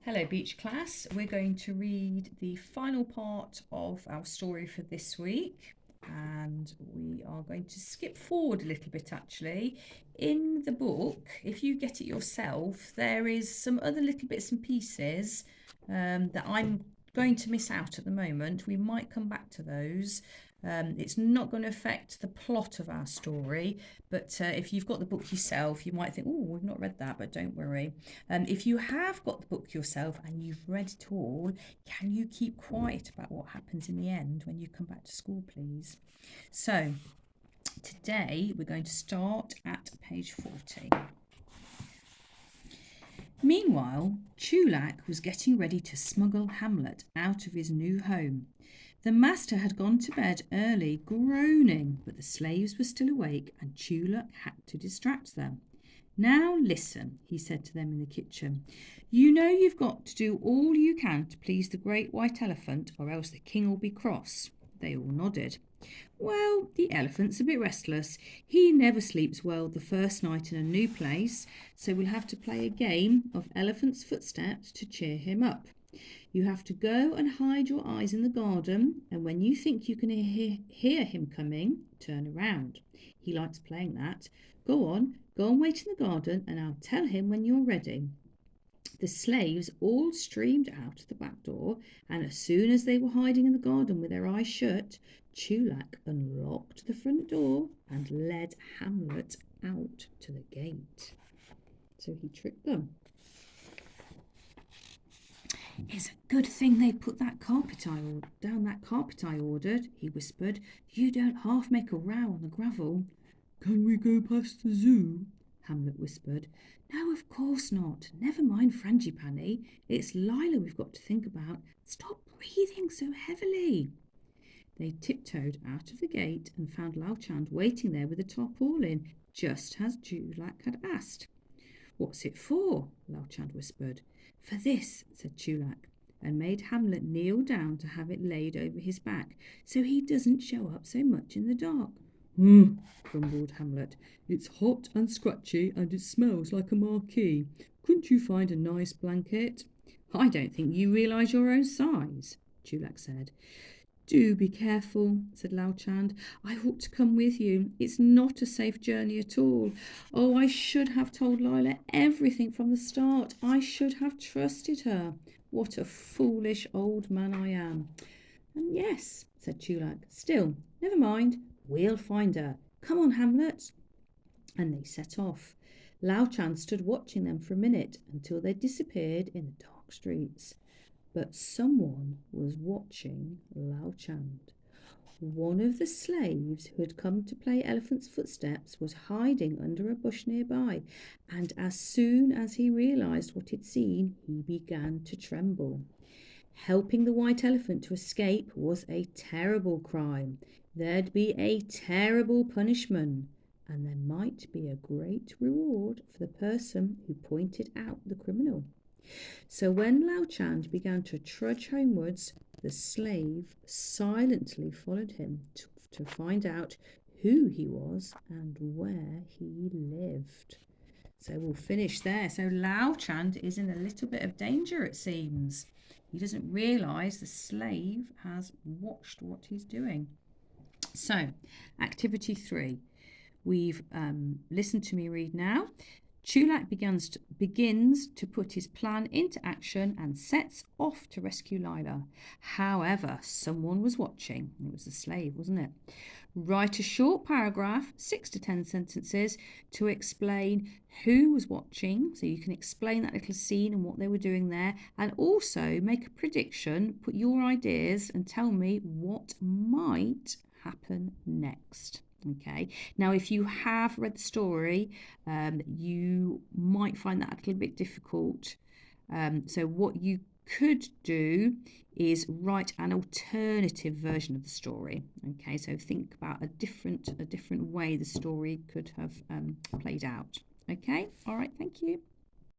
Hello Beach class, we're going to read the final part of our story for this week and we are going to skip forward a little bit actually. In the book, if you get it yourself, there is some other little bits and pieces that I'm going to miss out at the moment. We might come back to those. It's not going to affect the plot of our story, but if you've got the book yourself, you might think, oh, we've not read that, but don't worry. If you have got the book yourself and you've read it all, can you keep quiet about what happens in the end when you come back to school, please? So, today we're going to start at page 40. Meanwhile, Chulak was getting ready to smuggle Hamlet out of his new home. The master had gone to bed early, groaning, but the slaves were still awake and Chulak had to distract them. Now listen, he said to them in the kitchen. You know you've got to do all you can to please the great white elephant, or else the king will be cross. They all nodded. Well, the elephant's a bit restless. He never sleeps well the first night in a new place, so we'll have to play a game of elephant's footsteps to cheer him up. You have to go and hide your eyes in the garden, and when you think you can hear him coming, turn around. He likes playing that. Go and wait in the garden, and I'll tell him when you're ready. The slaves all streamed out of the back door, and as soon as they were hiding in the garden with their eyes shut, Chulak unlocked the front door and led Hamlet out to the gate. So he tricked them. It's a good thing they put that down that carpet I ordered, he whispered. You don't half make a row on the gravel. Can we go past the zoo? Hamlet whispered. No, of course not. Never mind Frangipani. It's Lila we've got to think about. Stop breathing so heavily. They tiptoed out of the gate and found Lao Chand waiting there with the tarpaulin, just as Chulak had asked. What's it for? Lao Chand whispered. For this, said Chulak, and made Hamlet kneel down to have it laid over his back, so he doesn't show up so much in the dark. Grumbled Hamlet. It's hot and scratchy, and it smells like a marquee. Couldn't you find a nice blanket? I don't think you realise your own size, Chulak said. Do be careful, said Lao Chand. I ought to come with you. It's not a safe journey at all. Oh, I should have told Lila everything from the start. I should have trusted her. What a foolish old man I am. And yes, said Chulak. Still, never mind. We'll find her. Come on, Hamlet. And they set off. Lao Chand stood watching them for a minute until they disappeared in the dark streets. But someone was watching Lao Chand. One of the slaves who had come to play elephant's footsteps was hiding under a bush nearby, and as soon as he realised what he'd seen, he began to tremble. Helping the white elephant to escape was a terrible crime. There'd be a terrible punishment, and there might be a great reward for the person who pointed out the criminal. So when Lao Chand began to trudge homewards, the slave silently followed him to find out who he was and where he lived. So we'll finish there. So Lao Chand is in a little bit of danger, it seems. He doesn't realise the slave has watched what he's doing. So, activity 3. We've listened to me read now. Chulak begins to put his plan into action and sets off to rescue Lila. However, someone was watching. It was the slave, wasn't it? Write a short paragraph, 6 to 10 sentences, to explain who was watching. So you can explain that little scene and what they were doing there. And also make a prediction, put your ideas and tell me what might happen next. Okay, now if you have read the story, you might find that a little bit difficult. So what you could do is write an alternative version of the story. Okay, so think about a different way the story could have played out. Okay, all right, thank you.